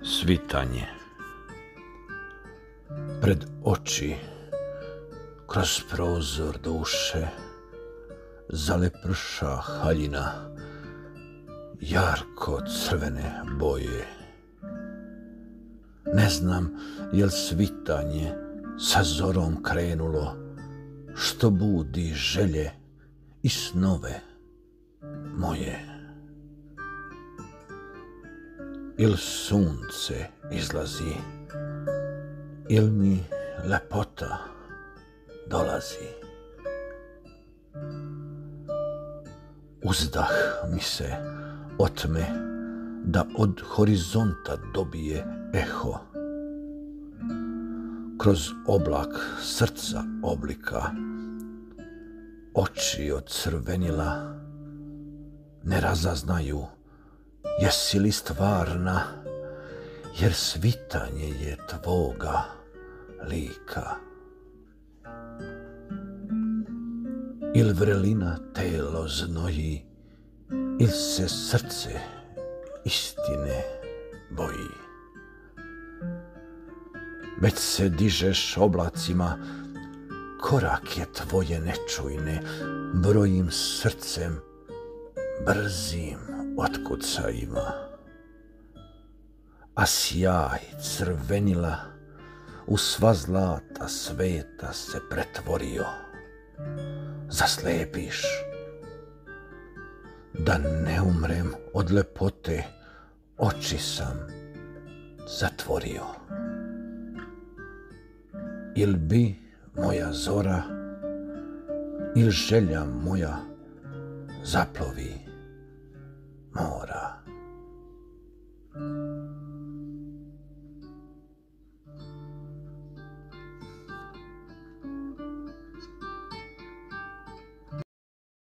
Svitanje. Pred oči, kroz prozor duše, zaleprša haljina jarko crvene boje. Ne znam jel svitanje sa zorom krenulo, što budi želje i snove moje. Il sunce izlazi, il mi lepota dolazi. Uzdah mi se otme da od horizonta dobije eho. Kroz oblak srca oblika, oči od crvenila ne razaznaju jesi li stvarna, jer svitanje je tvoga lika. Il vrelina telo znoji, il se srce istine boji. Već se dižeš oblacima, korake tvoje nečujne brojim srcem brzim otkucajima. A sjaj crvenila u sva zlata sveta se pretvorio. Zaslepiš, da ne umrem od lepote, oči sam zatvorio. Il bi moja zora, il želja moja zaplovi mora.